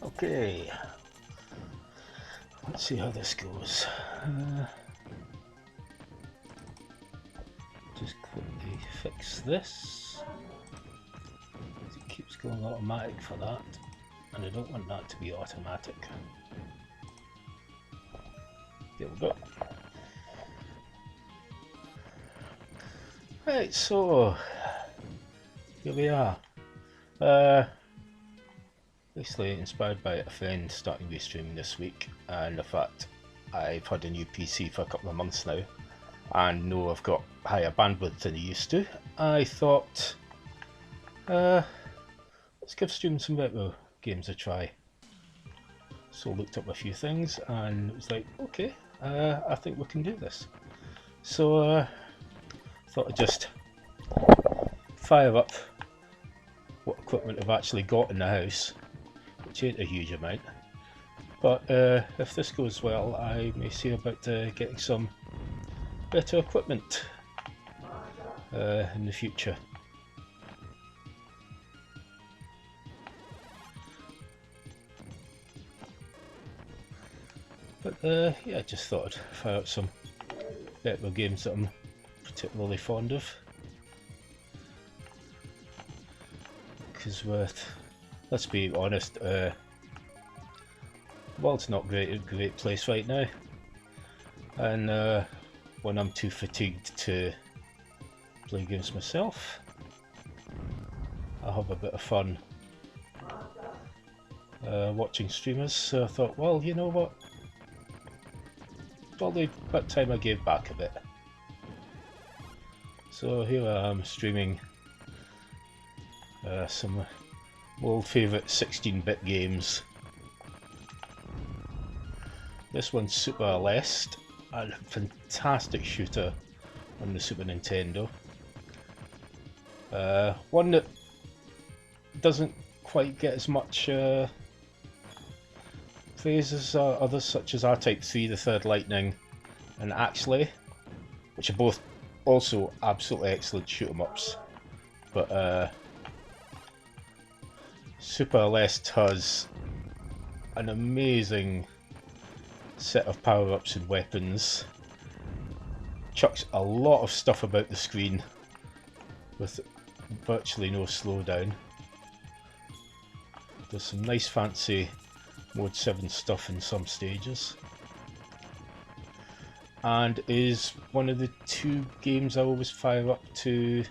Okay, let's see how this goes. Just quickly fix this. It keeps going automatic for that, and I don't want that to be automatic. There we go. Right, so here we are. Basically inspired by a friend starting restreaming this week, and the fact I've had a new PC for a couple of months now and know I've got higher bandwidth than I used to. I thought, let's give streaming some retro games a try. So I looked up a few things and it was like, okay, I think we can do this. So thought I'd just fire up what equipment I've actually got in the house, which ain't a huge amount, but if this goes well I may see about getting some better equipment in the future. But yeah, I just thought I'd fire up some retro games that I'm particularly fond of, because let's be honest, the world's not a great place right now, and when I'm too fatigued to play games myself, I'll have a bit of fun watching streamers. So I thought, well, you know what, probably about time I gave back a bit. So here I am streaming some old favourite 16-bit games. This one's Super Aleste, a fantastic shooter on the Super Nintendo. One that doesn't quite get as much praise as others such as R-Type 3, The Third Lightning, and Axley, which are both also absolutely excellent shoot-'em-ups. But Super Aleste has an amazing set of power-ups and weapons, chucks a lot of stuff about the screen with virtually no slowdown. There's some nice fancy Mode 7 stuff in some stages, and is one of the two games I always fire up to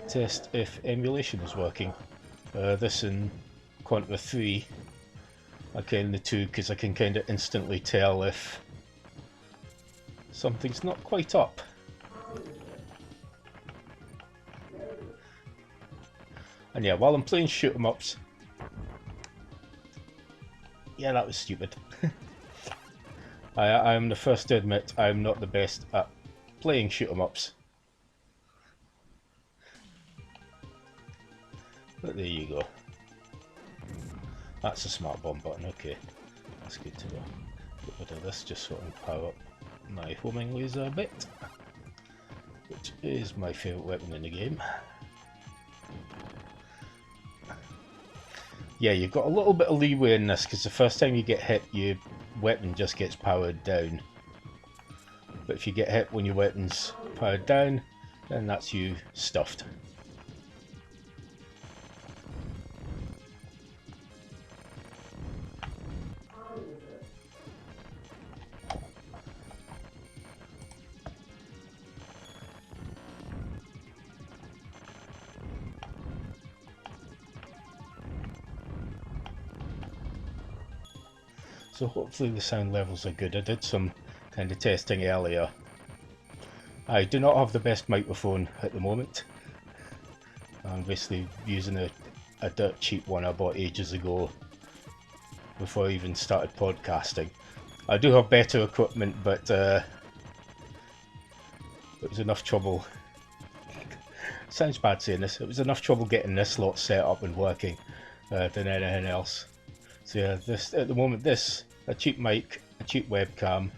test if emulation is working. This and Contra 3 are kind of the two, because I can kind of instantly tell if something's not quite up. And yeah, while I'm playing shoot-'em-ups, yeah, that was stupid. I am the first to admit I'm not the best at playing shoot-'em-ups. But there you go. That's a smart bomb button, okay. That's good to know. Get rid of this just so I can power up my homing laser a bit, which is my favourite weapon in the game. Yeah, you've got a little bit of leeway in this, because the first time you get hit, your weapon just gets powered down. But if you get hit when your weapon's powered down, then that's you stuffed. So hopefully the sound levels are good. I did some kind of testing earlier. I do not have the best microphone at the moment. I'm basically using a dirt cheap one I bought ages ago before I even started podcasting. I do have better equipment, but it was enough trouble. Sounds bad saying this. It was enough trouble getting this lot set up and working than anything else. So yeah, this at the moment, this a cheap mic, a cheap webcam,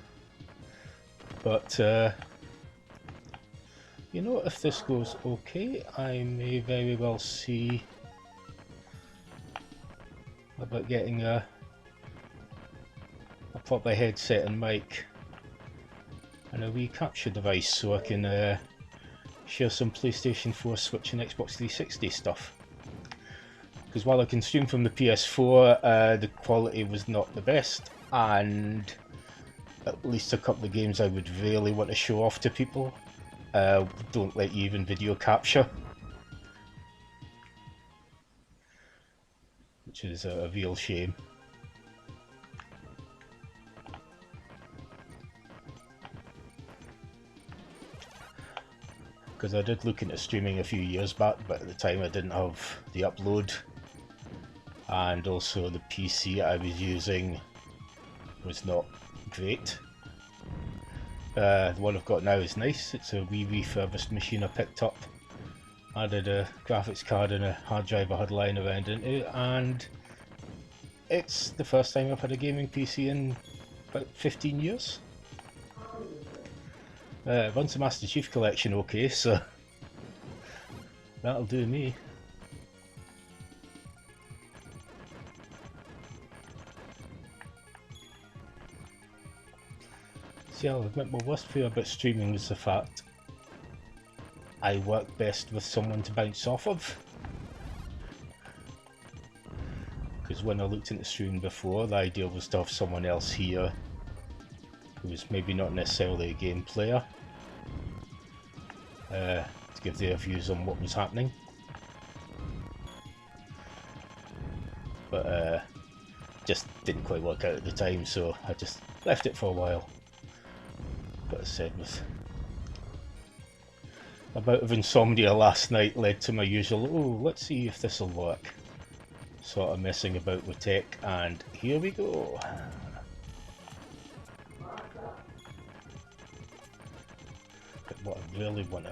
but you know, if this goes okay, I may very well see about getting a proper headset and mic and a wee capture device so I can share some PlayStation 4, Switch and Xbox 360 stuff. Because while I can stream from the PS4, the quality was not the best, and at least a couple of games I would really want to show off to people don't let you even video capture, which is a real shame. Because I did look into streaming a few years back, but at the time I didn't have the upload, and also the PC I was using was not great. The one I've got now is nice. It's a wee refurbished machine I picked up, added a graphics card and a hard drive I had lying around into, and it's the first time I've had a gaming PC in about 15 years. Runs the Master Chief Collection okay, so that'll do me. See, I'll admit my worst fear about streaming is the fact I work best with someone to bounce off of. Because when I looked into streaming before, the idea was to have someone else here who was maybe not necessarily a game player, to give their views on what was happening. But just didn't quite work out at the time, so I just left it for a while. But as I said, with a bout of insomnia last night led to my usual, oh, let's see if this will work, sort of messing about with tech, and here we go. But what I really want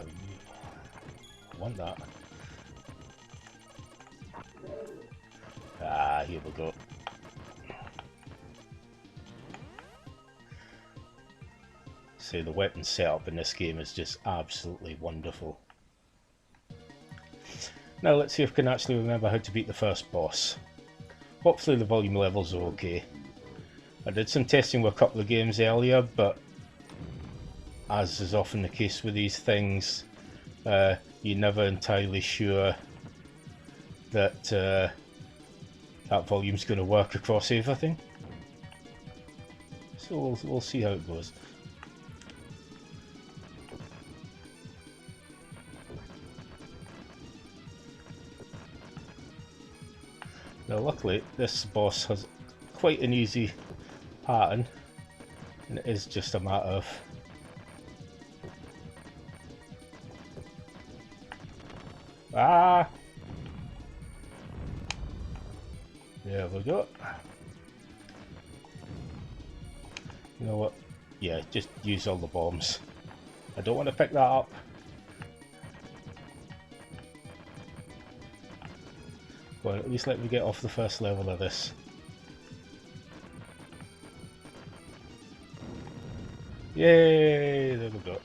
that. Ah, here we go. So the weapon setup in this game is just absolutely wonderful. Now let's see if I can actually remember how to beat the first boss. Hopefully the volume levels are okay. I did some testing with a couple of games earlier, but as is often the case with these things, you're never entirely sure that that volume's going to work across everything. So we'll see how it goes. Now luckily this boss has quite an easy pattern, and it is just a matter of there we go. You know what? Yeah, just use all the bombs. I don't want to pick that up. Well, at least let me get off the first level of this. Yay! There we go.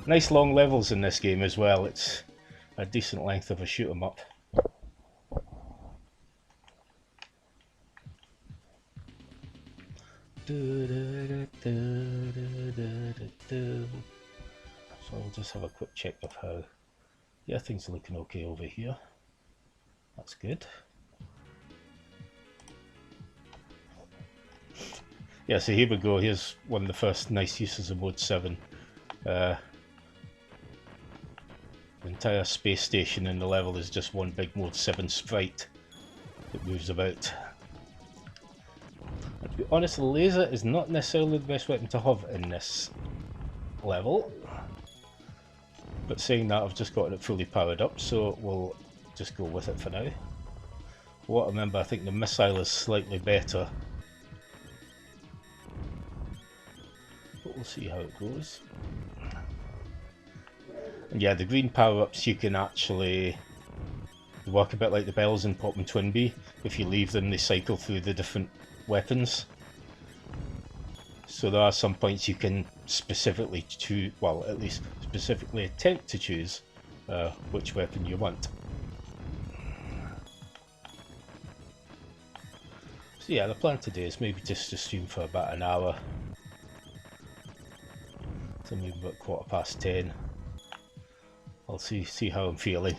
Nice long levels in this game as well. It's a decent length of a shoot 'em up. So I'll just have a quick check of how. Yeah, things are looking okay over here. That's good. Yeah, so here we go. Here's one of the first nice uses of Mode 7. The entire space station in the level is just one big Mode 7 sprite that moves about. And to be honest, the laser is not necessarily the best weapon to have in this level. But saying that, I've just got it fully powered up, so we'll just go with it for now. What I remember, I think the missile is slightly better. But we'll see how it goes. And yeah, the green power-ups you can actually work a bit like the bells in Pop and Twinbee. If you leave them, they cycle through the different weapons. So there are some points you can specifically choose, well, at least specifically attempt to choose which weapon you want. So yeah, the plan today is maybe just to stream for about an hour, so maybe about 10:15. I'll see how I'm feeling.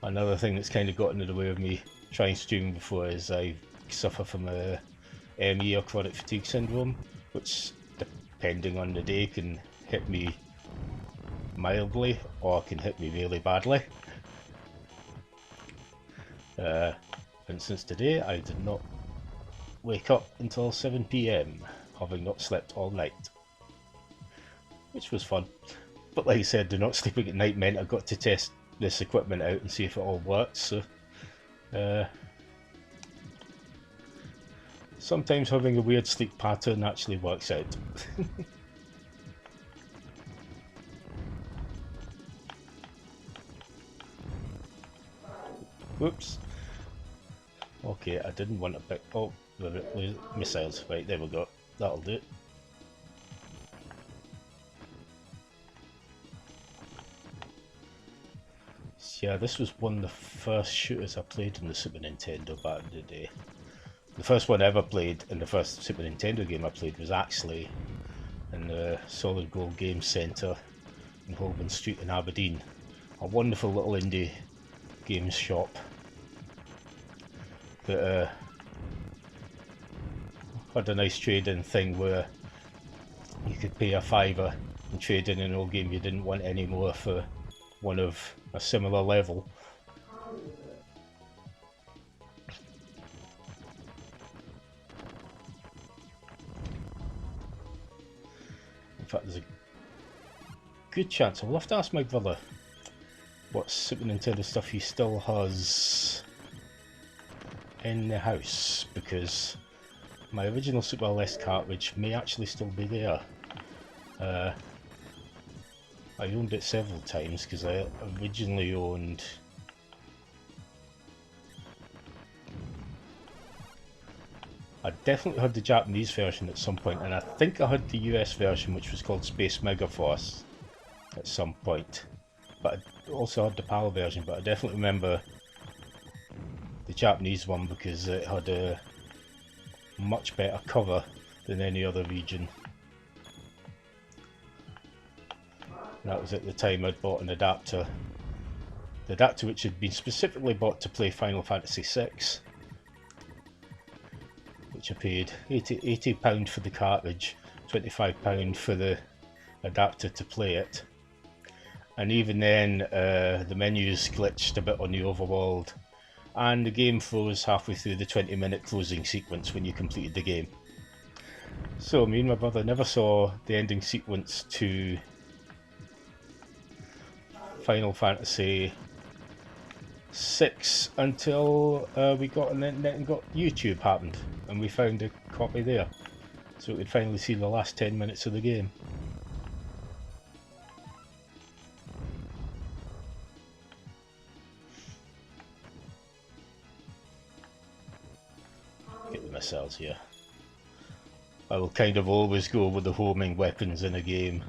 Another thing that's kind of gotten in the way of me trying streaming before is I suffer from a ME, or chronic fatigue syndrome, which depending on the day can hit me mildly or can hit me really badly. For instance, today I did not wake up until 7 PM, having not slept all night, which was fun. But like I said, not sleeping at night meant I got to test this equipment out and see if it all works. So sometimes having a weird sleep pattern actually works out. Whoops. Okay, I didn't want to pick. Oh, the missiles. Right, there we go. That'll do it. So yeah, this was one of the first shooters I played on the Super Nintendo back in the day. The first one I ever played, and the first Super Nintendo game I played, was actually in the Solid Gold Game Centre in Holborn Street in Aberdeen. A wonderful little indie games shop that had a nice trade-in thing where you could pay a £5 and trade in an old game you didn't want anymore for one of a similar level. In fact, there's a good chance I'll have to ask my brother what Super Nintendo stuff he still has in the house, because my original Super LS cartridge may actually still be there. I owned it several times because I originally owned I definitely had the Japanese version at some point, and I think I had the US version, which was called Space Megaforce, at some point. But I also had the PAL version, but I definitely remember the Japanese one because it had a much better cover than any other region. That was at the time I'd bought an adapter. The adapter which had been specifically bought to play Final Fantasy VI, which I paid £80 for the cartridge, £25 for the adapter to play it. And even then the menus glitched a bit on the overworld, and the game froze halfway through the 20-minute closing sequence when you completed the game. So me and my brother never saw the ending sequence to Final Fantasy VI until we got on the internet and got YouTube happened, and we found a copy there, so we could finally see the last 10 minutes of the game. Get the missiles here. I will kind of always go with the homing weapons in a game,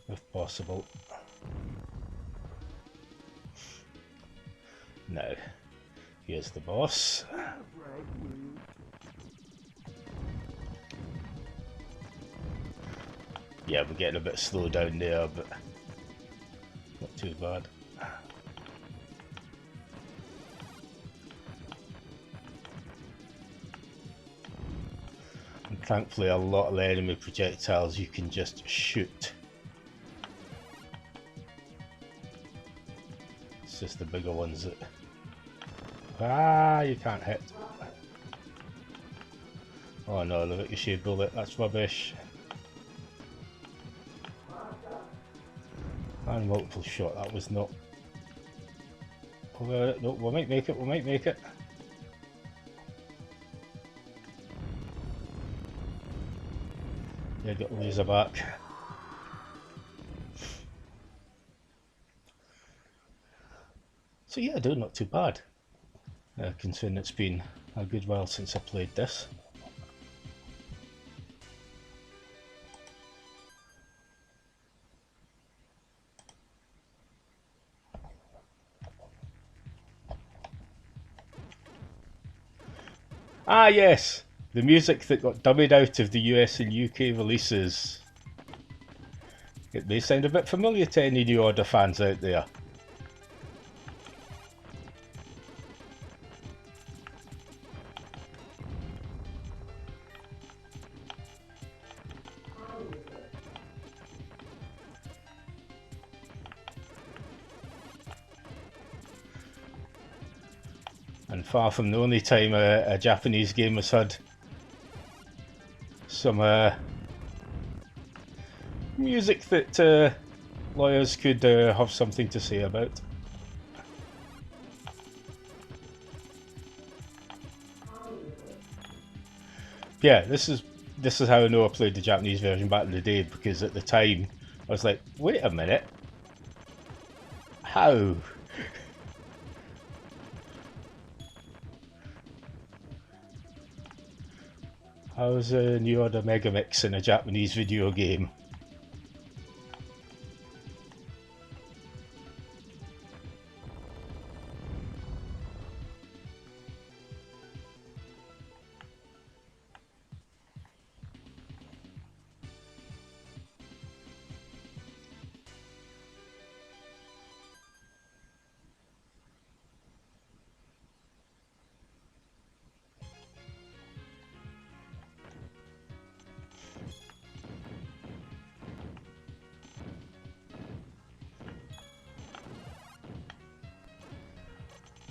if possible. Now, here's the boss. Yeah, we're getting a bit slow down there, but not too bad. And thankfully a lot of the enemy projectiles you can just shoot. It's just the bigger ones that... you can't hit. Oh no, the ricochet bullet, that's rubbish. And multiple shot, that was not... no, we might make it, we might make it. Yeah, get the laser back. So yeah, doing not too bad, considering it's been a good while since I played this. Ah, yes, the music that got dummied out of the US and UK releases. It may sound a bit familiar to any New Order fans out there. And far from the only time a Japanese game has had some music that lawyers could have something to say about. Yeah, this is how I know I played the Japanese version back in the day, because at the time I was like, wait a minute, how? How's a New Order Megamix in a Japanese video game?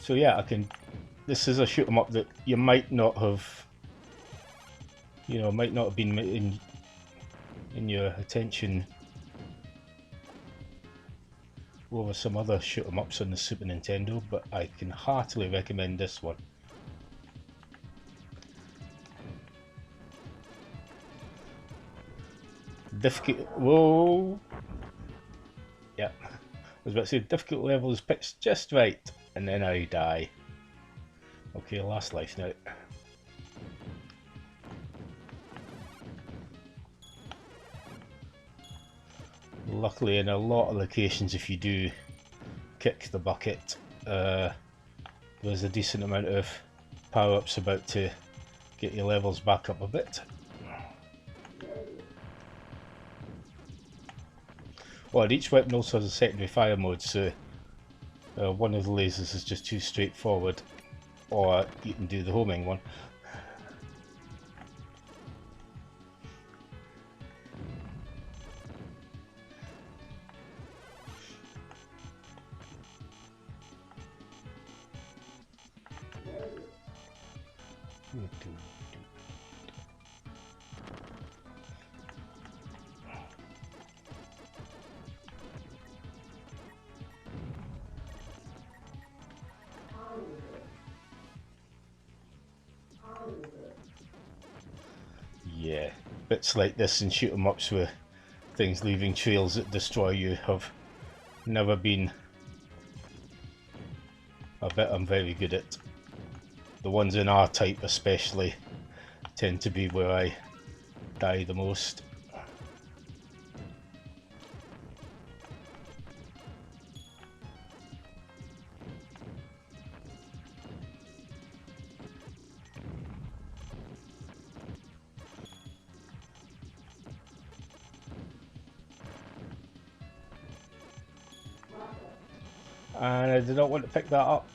So yeah, this is a shoot 'em up that you might not have, might not have been in your attention over some other shoot 'em ups on the Super Nintendo, but I can heartily recommend this one. Difficult. Whoa. Yeah, I was about to say difficult level is pitched just right, and then I die. Okay, last life now. Luckily, in a lot of locations, if you do kick the bucket, there's a decent amount of power-ups about to get your levels back up a bit. Well, and each weapon also has a secondary fire mode, so one of the lasers is just too straightforward, or you can do the homing one. Yeah, bits like this and shoot 'em ups with things leaving trails that destroy you have never been a bit I'm very good at. The ones in R-Type especially tend to be where I die the most. And I did not want to pick that up.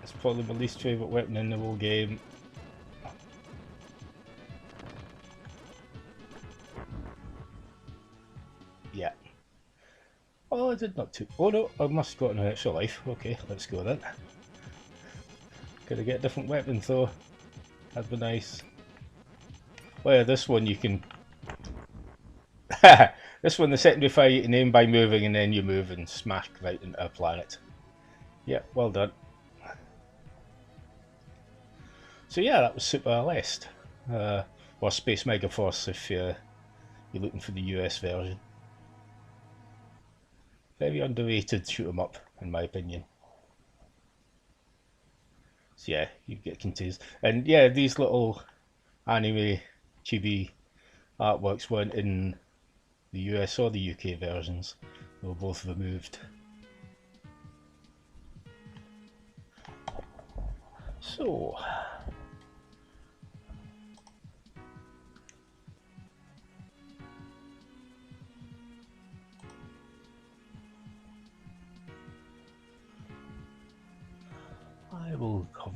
It's probably my least favourite weapon in the whole game. Yeah. Oh, I did not too. Oh no, I must have got an extra life. Okay, let's go then. Gotta get a different weapon though. That'd be nice. Well, yeah, this one you can. This one, the secondary fire, you can aim by moving, and then you move and smash right into a planet. Yeah, well done. So yeah, that was Super Aleste, or Space Megaforce if you're looking for the US version. Very underrated shoot 'em up, in my opinion. So yeah, you get confused. And yeah, these little anime chibi artworks weren't in the US or the UK versions. They were both removed. So,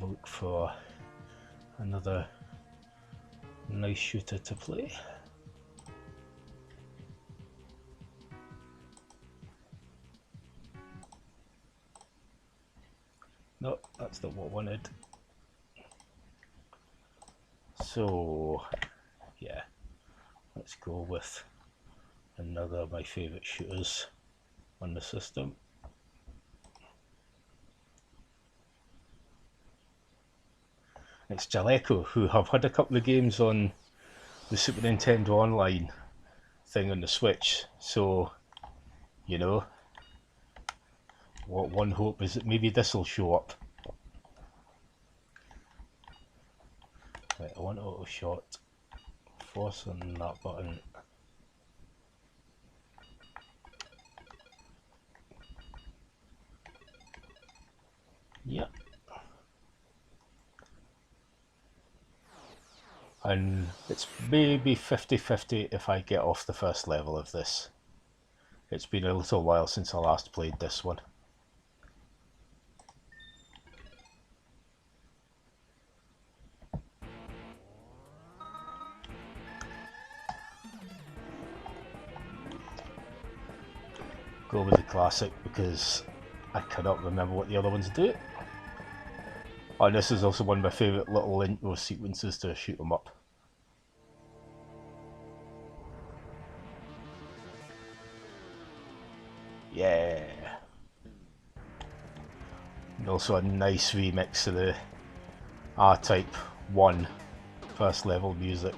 look for another nice shooter to play. No, that's not what I wanted. So yeah, let's go with another of my favourite shooters on the system. It's Jaleco, who have had a couple of games on the Super Nintendo Online thing on the Switch, so you know, what one hope is that maybe this will show up. Right, I want auto shot. Force on that button. Yep. And it's maybe 50-50 if I get off the first level of this. It's been a little while since I last played this one. Go with the classic because I cannot remember what the other ones do. Oh, this is also one of my favourite little intro sequences to shoot 'em up. Yeah. And also a nice remix of the R-Type 1 first level music.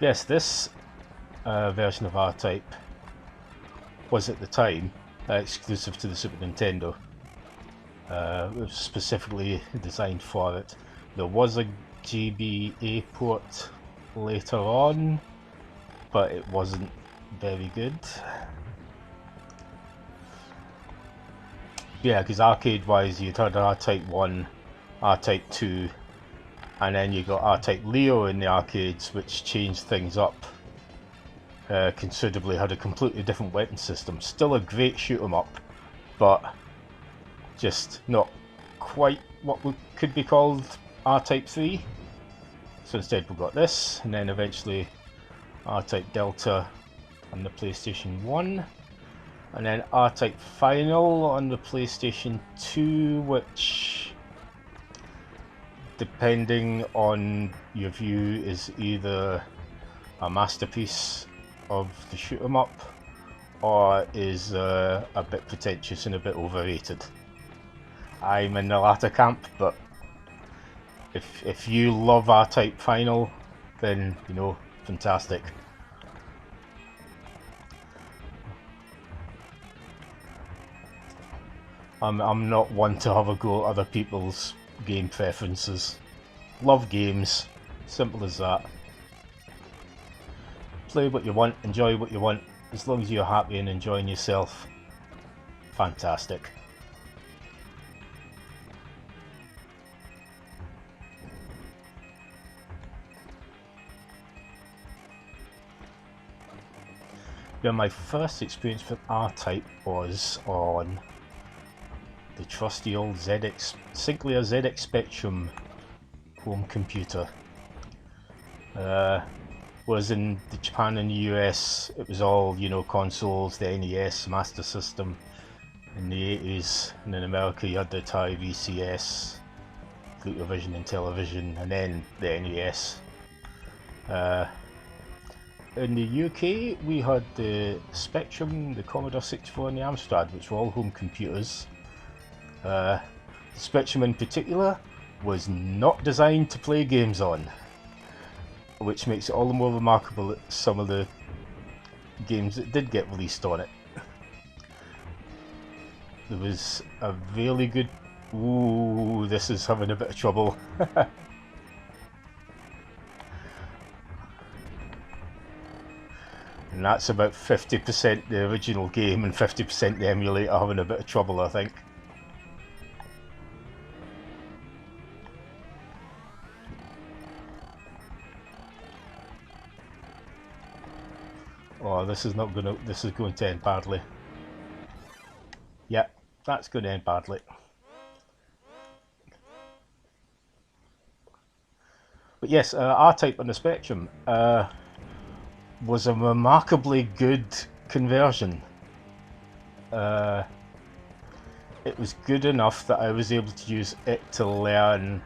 Yes, this version of R-Type was at the time exclusive to the Super Nintendo. It was specifically designed for it. There was a GBA port later on, but it wasn't very good. Yeah, because arcade-wise, you'd had R-Type 1, R-Type 2, and then you got R-Type Leo in the arcades, which changed things up considerably. Had a completely different weapon system. Still a great shoot 'em up, but just not quite what could be called R-Type 3. So instead we got this, and then eventually R-Type Delta on the PlayStation 1, and then R-Type Final on the PlayStation 2, which, depending on your view, is either a masterpiece of the shoot 'em up or is a bit pretentious and a bit overrated. I'm in the latter camp, but if you love R-Type Final, then you know, fantastic. I'm not one to have a go at other people's game preferences. Love games, simple as that. Play what you want, enjoy what you want, as long as you're happy and enjoying yourself. Fantastic. Yeah, my first experience with R-Type was on the trusty old Sinclair ZX Spectrum home computer. Was in Japan and the US, it was all, you know, consoles, the NES, Master System in the 80s, and in America you had the Atari VCS, Vision and Television, and then the NES. In the UK we had the Spectrum, the Commodore 64 and the Amstrad, which were all home computers. The Spectrum in particular was not designed to play games on, which makes it all the more remarkable that some of the games that did get released on it. There was a really good... Ooh, this is having a bit of trouble. And that's about 50% the original game and 50% the emulator having a bit of trouble, I think. Oh, this is not gonna. This is going to end badly. Yep, that's going to end badly. But yes, R-Type on the Spectrum was a remarkably good conversion. It was good enough that I was able to use it to learn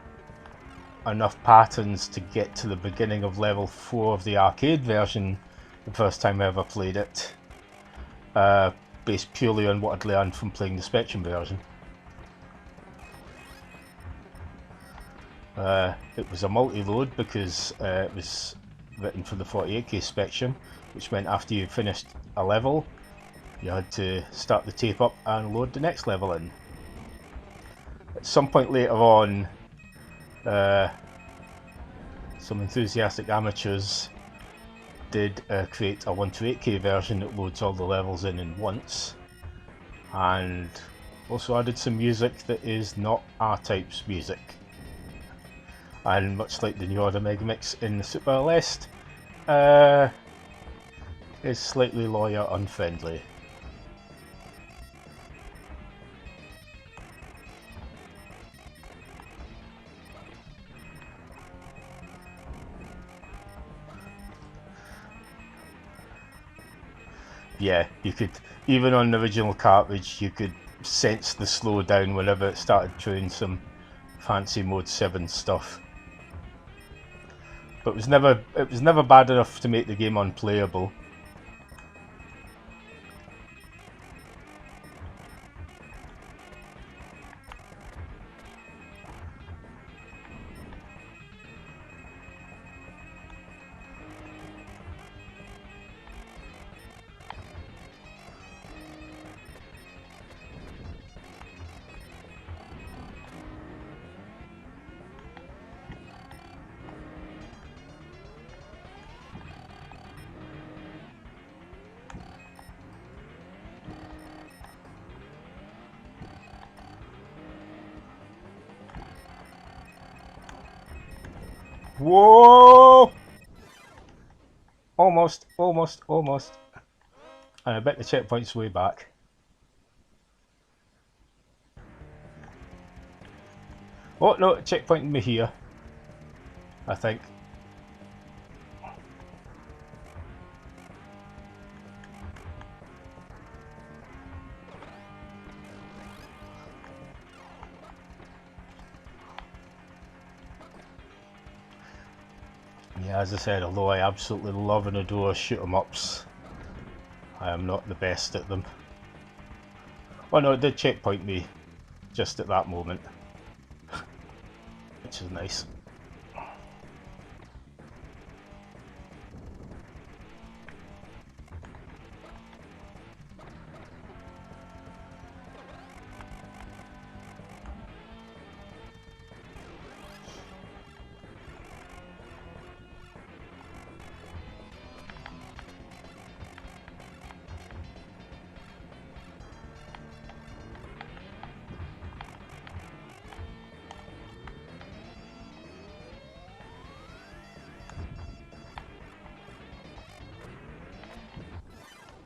enough patterns to get to the beginning of level 4 of the arcade version the first time I ever played it, based purely on what I'd learned from playing the Spectrum version. It was a multi-load because it was written for the 48K Spectrum, which meant after you finished a level you had to start the tape up and load the next level in. At some point later on, some enthusiastic amateurs did create a 128K version that loads all the levels in once, and also added some music that is not R-Type's music. And much like the new Order Megamix in the Super Celeste, is slightly lawyer unfriendly. Yeah, you could, even on the original cartridge, you could sense the slowdown whenever it started doing some fancy Mode 7 stuff. But it was never bad enough to make the game unplayable. Whoa! Almost. And I bet the checkpoint's way back. Oh no, checkpointing me here, I think. Yeah, as I said, although I absolutely love and adore shoot 'em ups, I am not the best at them. Oh no, it did checkpoint me just at that moment, which is nice.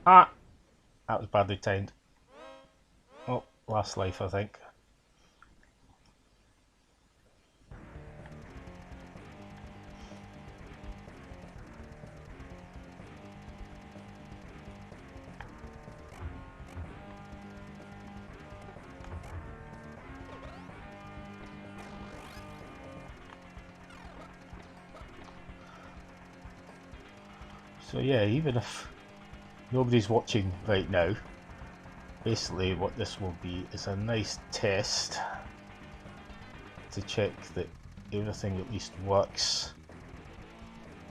Ah! That was badly timed. Oh, last life, I think. So yeah, even if nobody's watching right now, basically what this will be is a nice test to check that everything at least works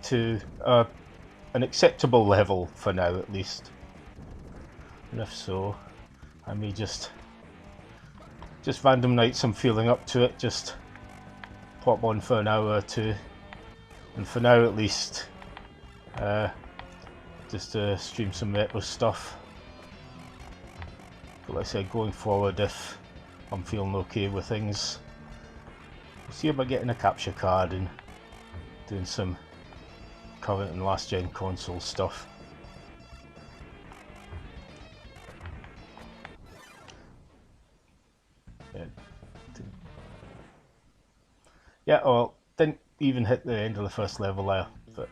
to an acceptable level for now at least. And if so, I may just random nights I'm feeling up to it, just pop on for an hour or two, and for now at least just to stream some retro stuff. But like I said, going forward, if I'm feeling okay with things, we'll see about getting a capture card and doing some current and last gen console stuff. Yeah, well, didn't even hit the end of the first level there. But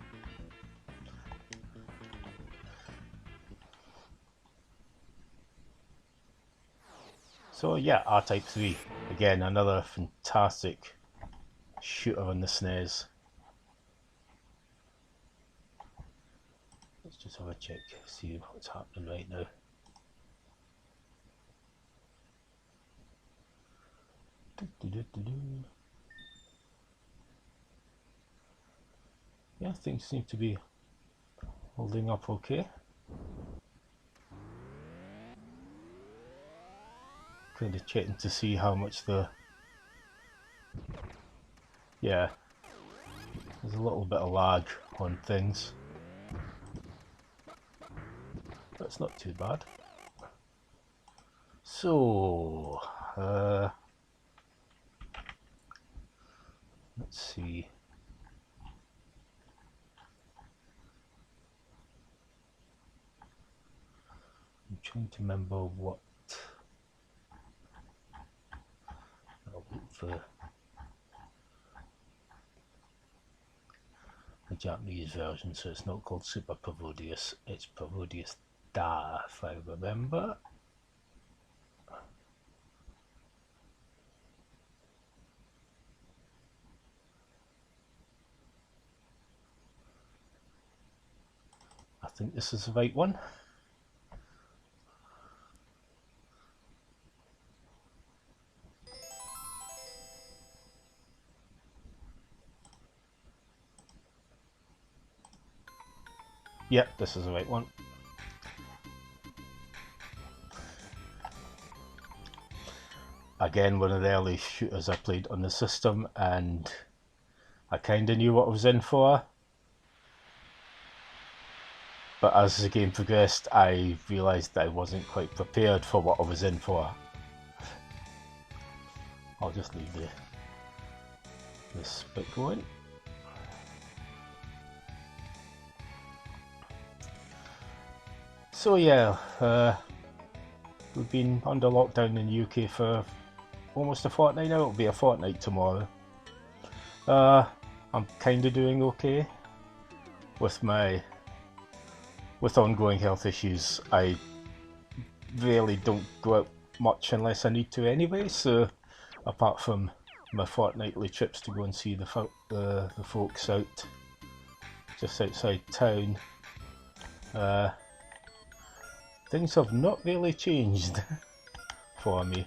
so yeah, R-Type 3. Again, another fantastic shooter on the SNES. Let's just have a check, see what's happening right now. Yeah, things seem to be holding up okay. Kind of checking to see how much yeah, there's a little bit of lag on things. That's not too bad. So, let's see. I'm trying to remember what I'll look for the Japanese version, so it's not called Super Parodius, it's Parodius Da, if I remember. I think this is the right one. Yep, this is the right one. Again, one of the early shooters I played on the system, and I kinda knew what I was in for. But as the game progressed, I realised that I wasn't quite prepared for what I was in for. I'll just leave this bit going. So yeah, we've been under lockdown in the UK for almost a fortnight now. It'll be a fortnight tomorrow. I'm kind of doing okay with ongoing health issues. I really don't go out much unless I need to anyway, so apart from my fortnightly trips to go and see the folks out just outside town, things have not really changed for me.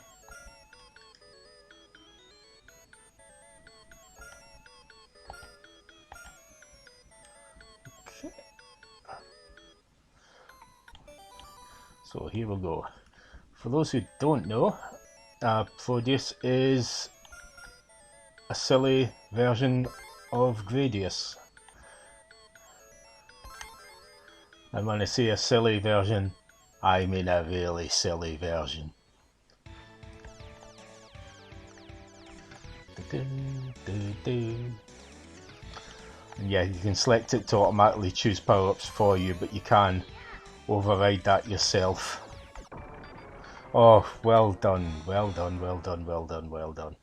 Okay. So here we go. For those who don't know, Prodeus is a silly version of Gradius. And when I say a silly version, I mean a really silly version. And yeah, you can select it to automatically choose power-ups for you, but you can override that yourself. Oh, well done, well done, well done, well done, well done.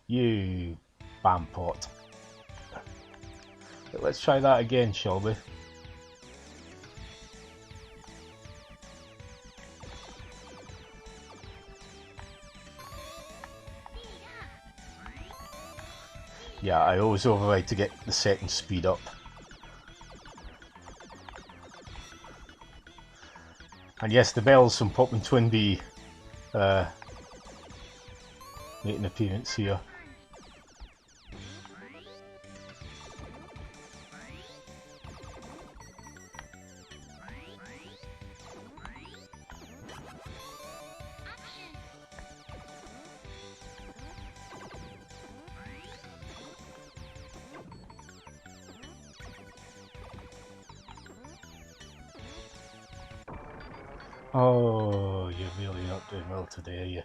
You bampot. Let's try that again, shall we? Yeah, I always override to get the second speed up. And yes, the bells from Pop and Twinbee make an appearance here. Oh, you're really not doing well today, are you?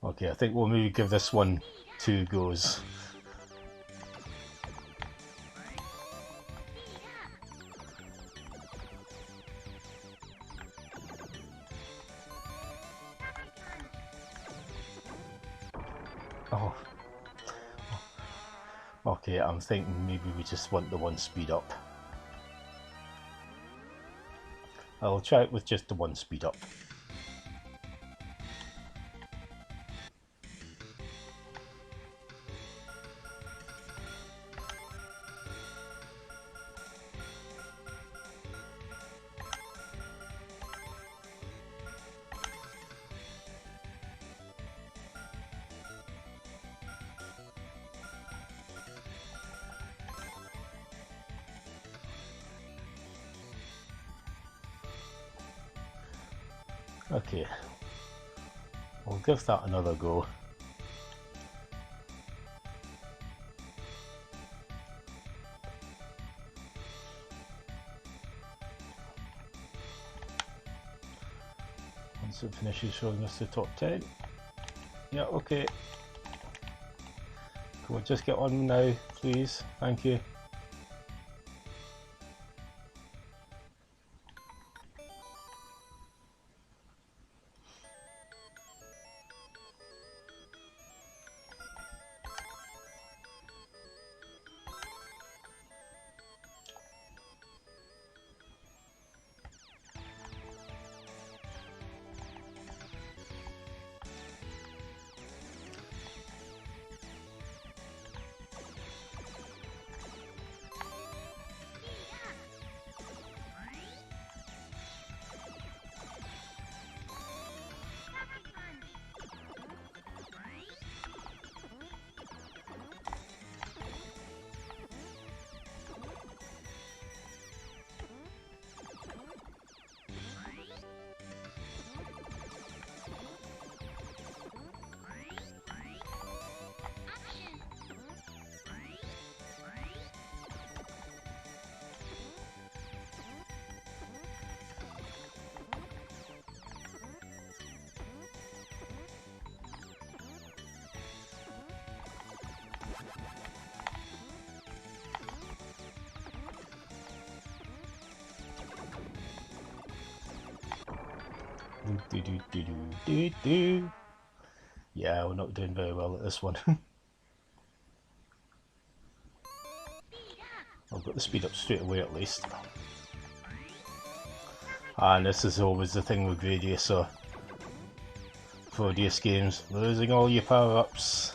Okay, I think we'll maybe give this one 2 goes. Oh, okay, I'm thinking maybe we just want the one speed up. I'll try it with just the one speed up. Okay, we'll give that another go. Once it finishes showing us the top 10. Yeah, okay. Can we just get on now, please? Thank you. Yeah, we're not doing very well at this one. I've got the speed up straight away at least. And this is always the thing with Gradius or 4DS games, losing all your power-ups.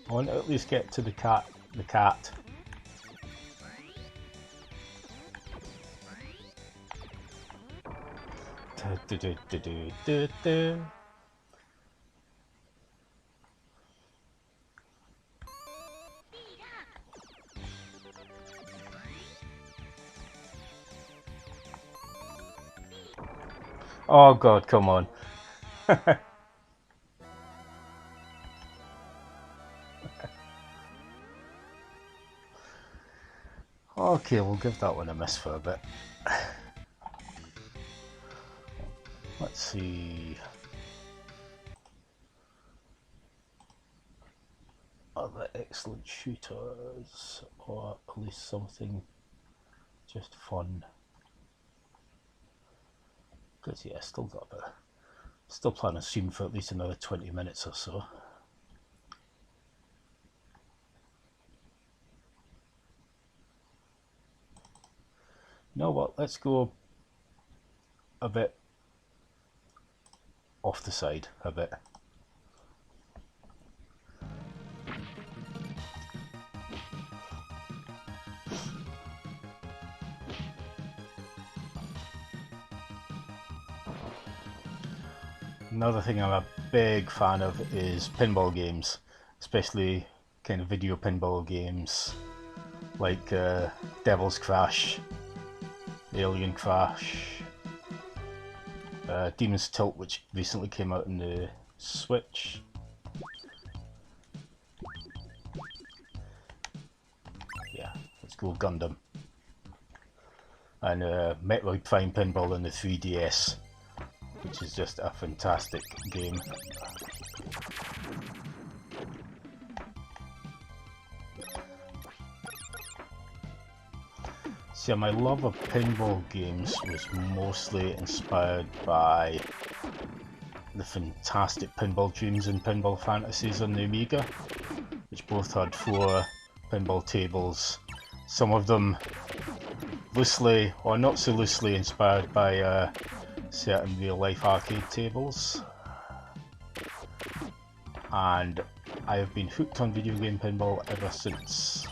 I want to at least get to the cat. Oh god, come on. Okay, we'll give that one a miss for a bit. Let's see. Other excellent shooters, or at least something just fun. Because yeah, still plan to stream for at least another 20 minutes or so. You know what, let's go a bit off the side a bit. Another thing I'm a big fan of is pinball games, especially kind of video pinball games like Devil's Crash, Alien Crash, Demon's Tilt, which recently came out on the Switch. Yeah, let's go Gundam. and Metroid Prime Pinball on the 3DS, which is just a fantastic game. See, my love of pinball games was mostly inspired by the fantastic Pinball Dreams and Pinball Fantasies on the Amiga, which both had 4 pinball tables, some of them loosely or not so loosely inspired by certain real-life arcade tables. And I have been hooked on video game pinball ever since,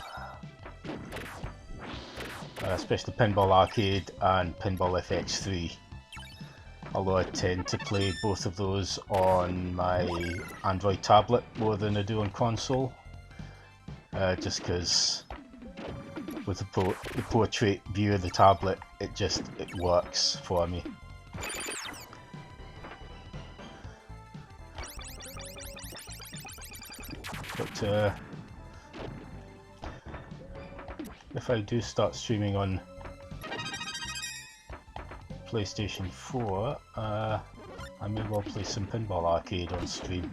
especially Pinball Arcade and Pinball FX3, although I tend to play both of those on my Android tablet more than I do on console, just because with the portrait view of the tablet, it works for me. But if I do start streaming on PlayStation 4, I may well play some Pinball Arcade on stream.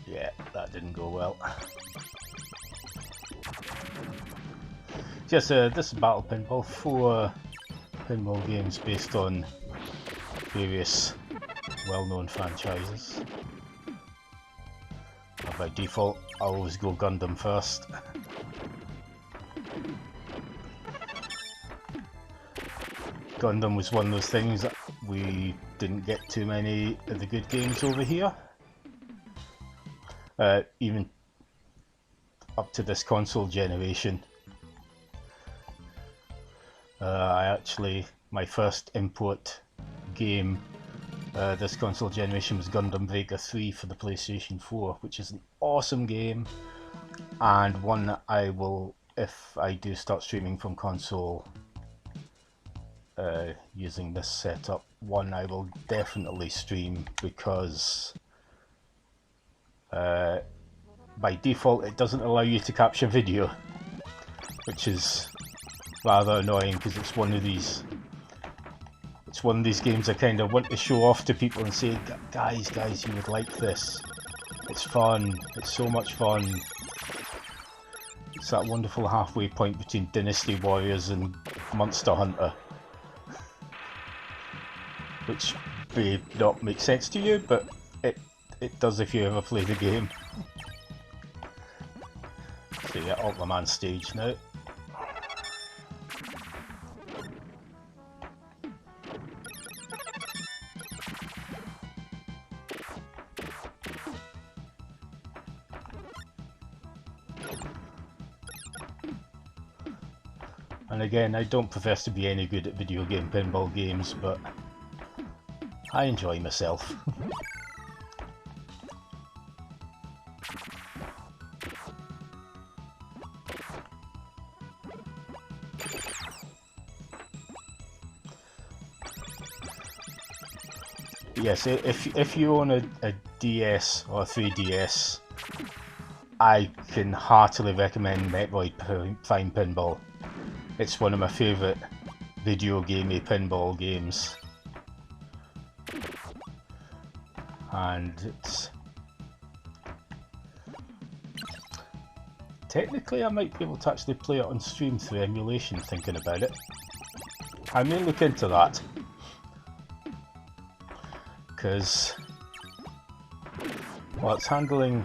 Yeah, that didn't go well. Yes, this is Battle Pinball, 4 pinball games based on various well-known franchises. And by default, I always go Gundam first. Gundam was one of those things that we didn't get too many of the good games over here. Even up to this console generation. My first import game this console generation was Gundam Breaker 3 for the PlayStation 4, which is an awesome game, and one that I will, if I do start streaming from console using this setup, one I will definitely stream, because by default it doesn't allow you to capture video, which is rather annoying, because it's one of these games I kind of want to show off to people and say, guys, you would like this. It's fun. It's so much fun. It's that wonderful halfway point between Dynasty Warriors and Monster Hunter, which may not make sense to you, but it does if you ever play the game. So yeah, Ultraman stage now. And again, I don't profess to be any good at video game pinball games, but I enjoy myself. Yes, if you own a DS or a 3DS, I can heartily recommend Metroid Prime Pinball. It's one of my favourite video gamey pinball games, and it's technically I might be able to actually play it on stream through emulation, thinking about it. I may look into that, because while it's handling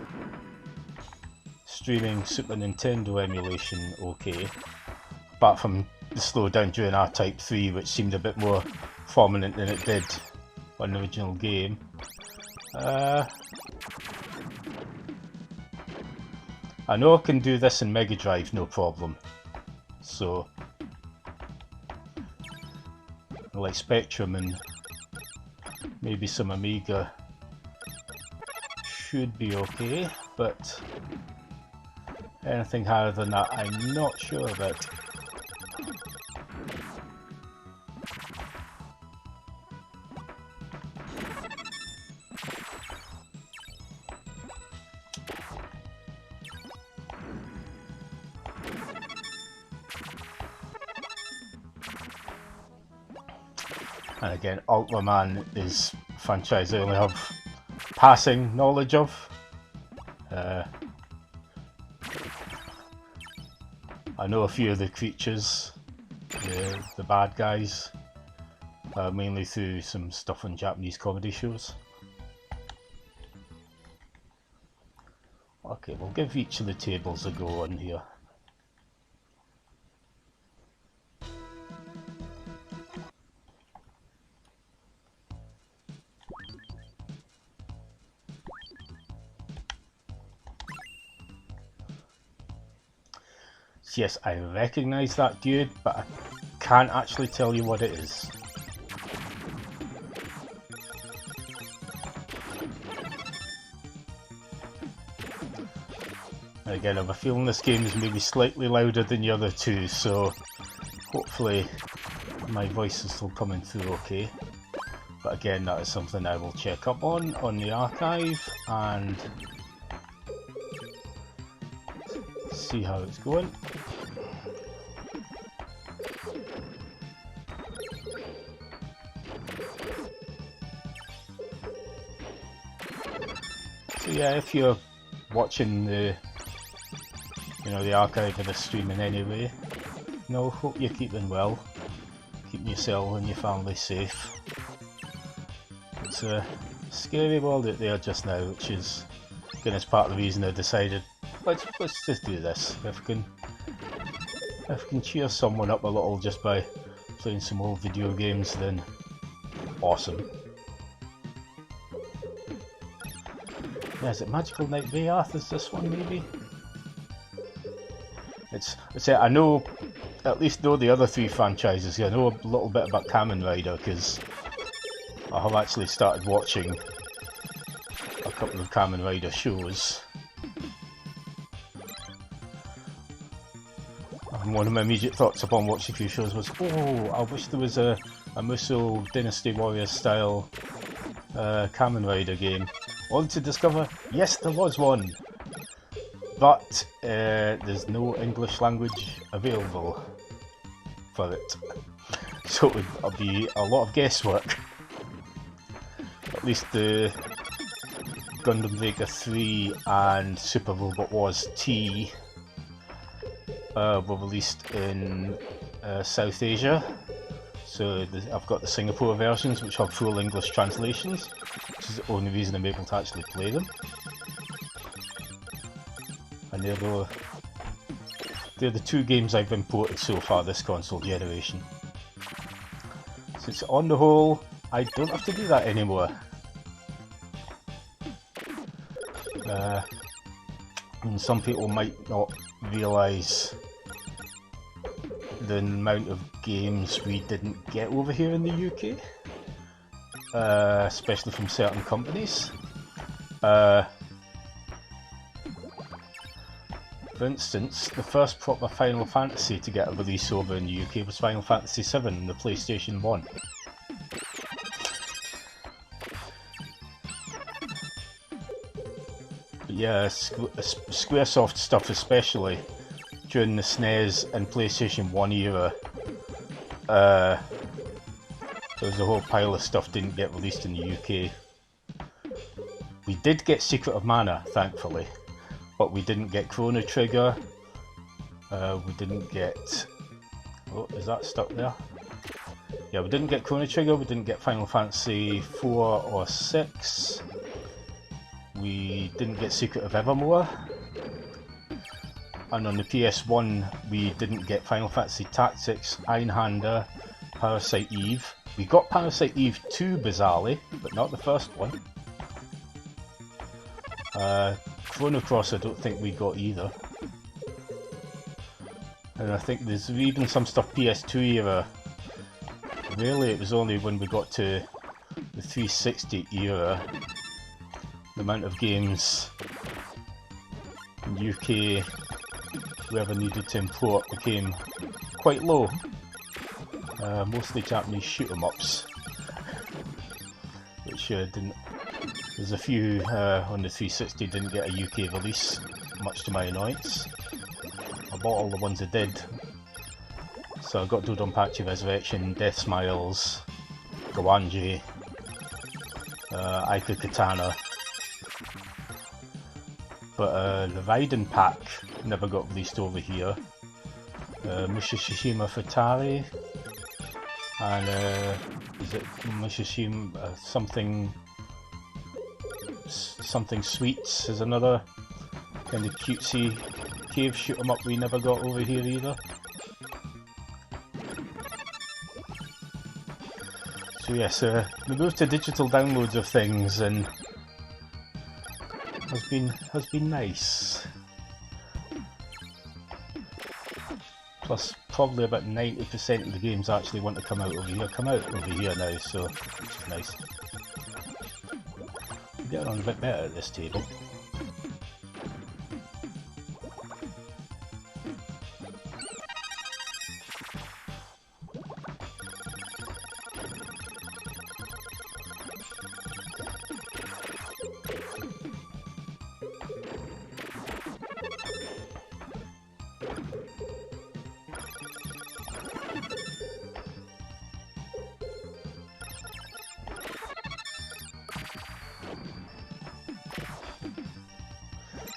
streaming Super Nintendo emulation okay, apart from the slowdown during R-Type 3, which seemed a bit more prominent than it did on the original game, I know I can do this in Mega Drive no problem, so like Spectrum and maybe some Amiga should be okay, but anything higher than that I'm not sure about. And again, Ultraman is a franchise I only have passing knowledge of. I know a few of the creatures, the bad guys, mainly through some stuff on Japanese comedy shows. Okay, we'll give each of the tables a go on here. Yes, I recognise that dude, but I can't actually tell you what it is. Again, I have a feeling this game is maybe slightly louder than the other two, so hopefully my voice is still coming through okay. But again, that is something I will check up on the archive and see how it's going. So yeah, if you're watching the archive of the stream in any way, hope you're keeping well, keeping yourself and your family safe. It's a scary world out there just now, which is again is part of the reason I decided let's just do this. If we can cheer someone up a little just by playing some old video games, then awesome. Yeah, is it Magical Knight Rayath? Is this one maybe? I know, at least know the other three franchises. I know a little bit about Kamen Rider because I have actually started watching a couple of Kamen Rider shows. And one of my immediate thoughts upon watching a few shows was, oh, I wish there was a Musou Dynasty Warriors style Kamen Rider game. Only to discover, yes, there was one, but there's no English language available for it, so it'll be a lot of guesswork. At least the Gundam Vega 3 and Super Robot Wars T were released in South Asia. So I've got the Singapore versions which have full English translations, which is the only reason I'm able to actually play them. And they're the two games I've imported so far this console generation. So on the whole, I don't have to do that anymore. And some people might not realise the amount of games we didn't get over here in the UK, especially from certain companies. For instance, the first proper Final Fantasy to get a release over in the UK was Final Fantasy VII on the PlayStation 1. But yeah, Squaresoft stuff especially, during the SNES and PlayStation 1 era, there was a whole pile of stuff didn't get released in the UK. We did get Secret of Mana, thankfully, but we didn't get Chrono Trigger, we didn't get... oh, is that stuck there? Yeah, we didn't get Chrono Trigger, we didn't get Final Fantasy 4 or 6, we didn't get Secret of Evermore, and on the PS1 we didn't get Final Fantasy Tactics, Einhander, Parasite Eve. We got Parasite Eve 2 bizarrely, but not the first one. Chrono Cross I don't think we got either. And I think there's even some stuff PS2 era. Really, it was only when we got to the 360 era, the amount of games in UK whoever needed to import became quite low. Mostly Japanese shoot-em-ups, which didn't... There's a few on the 360 didn't get a UK release, much to my annoyance. I bought all the ones I did. So I got Dodonpachi Resurrection, Death Smiles, Gawanji, Aika Katana, but the Raiden pack never got released over here. Mushishima Fatari, and is it Mushishima something Sweets is another kind of cutesy cave shoot 'em up we never got over here either. So yes, the move to digital downloads of things and has been nice. Plus, probably about 90% of the games actually want to come out over here now, so which is nice. I'm getting on a bit better at this table.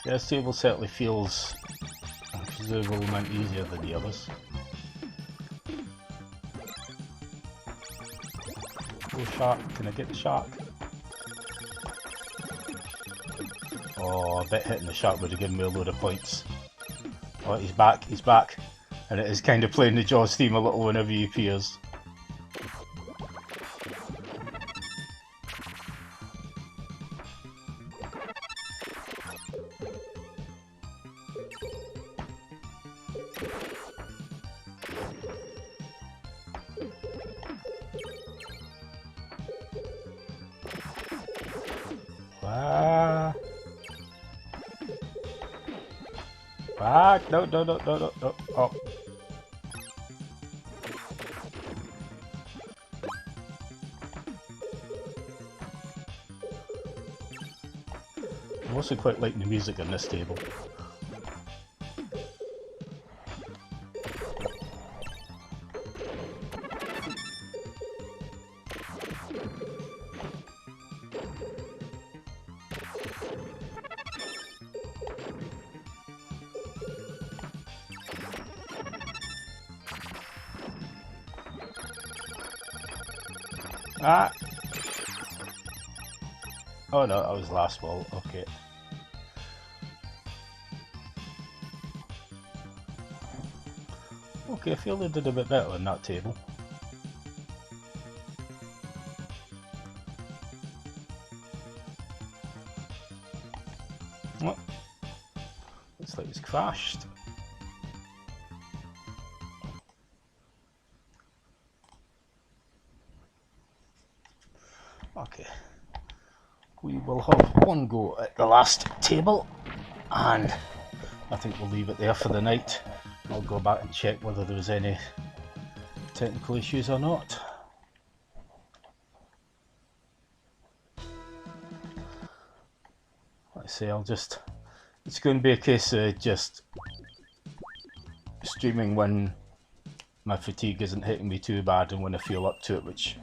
Yeah, this table certainly feels a considerable amount easier than the others. Oh, shark, can I get the shark? Oh, I bet hitting the shark would have given me a load of points. Oh, he's back. And it is kind of playing the Jaws theme a little whenever he appears. No. Oh. I'm also quite liking the music on this table. Ah! Oh no, that was last ball, okay. Okay, I feel they did a bit better on that table. Oh, looks like it's crashed. Okay, we will have one go at the last table, and I think we'll leave it there for the night. I'll go back and check whether there was any technical issues or not. Like I say, it's going to be a case of just streaming when my fatigue isn't hitting me too bad and when I feel up to it, which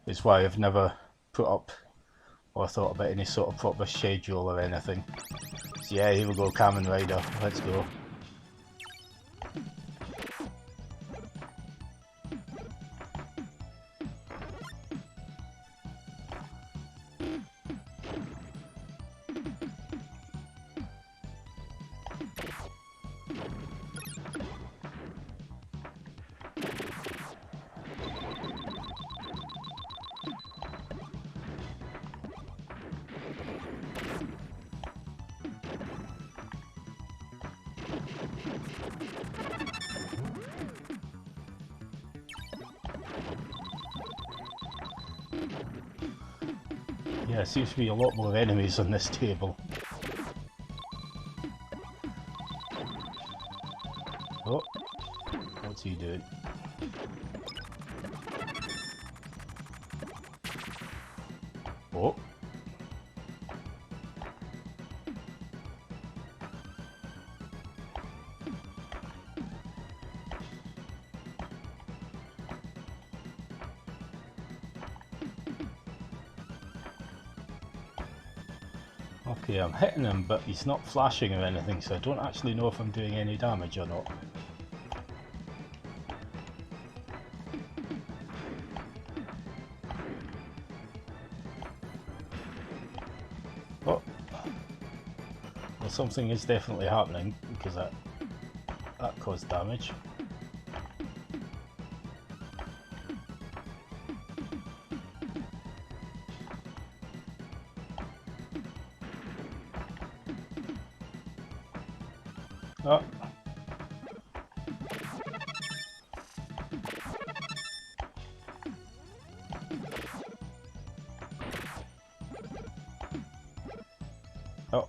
is why I've never put up or thought about any sort of proper schedule or anything. So yeah, here we go, Kamen Rider, let's go. Yeah, there seems to be a lot more enemies on this table. Oh, what's he doing? Oh. Okay, I'm hitting him, but he's not flashing or anything, so I don't actually know if I'm doing any damage or not. Oh, well, something is definitely happening because that caused damage. Oh. Oh.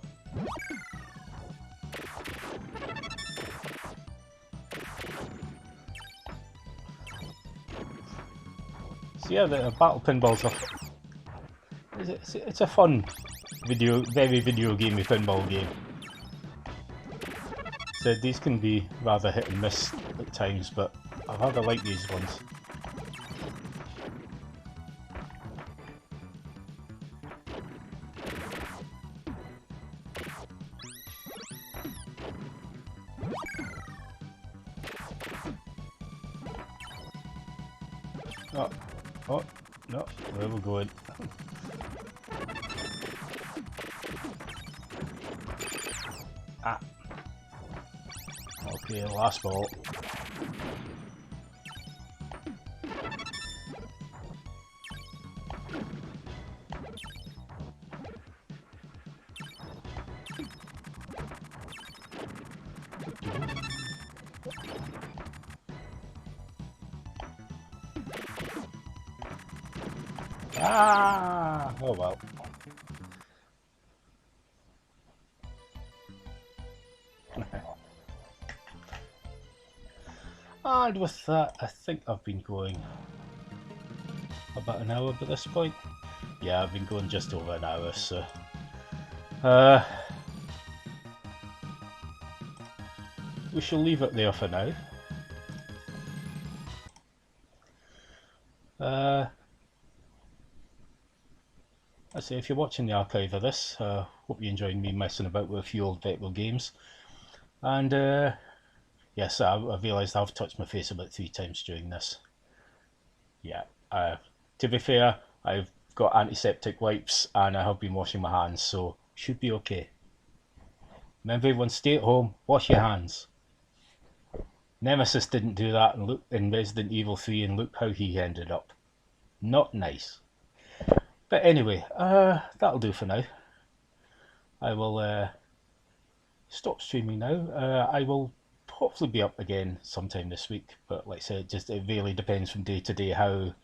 So yeah, the battle pinballs are... It's a fun very video gamey pinball game. So these can be rather hit and miss at times, but I rather like these ones. Oh, oh, no, where we're going. Ah. Okay, last ball. Ah! Oh well. And with that, I think I've been going about an hour by this point. Yeah, I've been going just over an hour, so... we shall leave it there for now. I say, if you're watching the archive of this, hope you enjoyed me messing about with a few old Vector games. And yes, I realised I've touched my face about 3 times during this. Yeah, to be fair, I've got antiseptic wipes and I have been washing my hands, so should be okay. Remember everyone, stay at home, wash your hands. Nemesis didn't do that in Resident Evil 3 and look how he ended up. Not nice. But anyway, that'll do for now. I will stop streaming now. I will hopefully be up again sometime this week, but like I said, it really depends from day to day how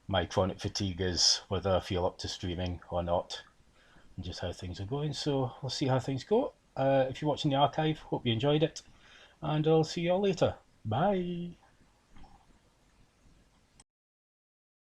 my chronic fatigue is, whether I feel up to streaming or not, and just how things are going. So we'll see how things go. If you're watching the archive, hope you enjoyed it, and I'll see you all later. Bye.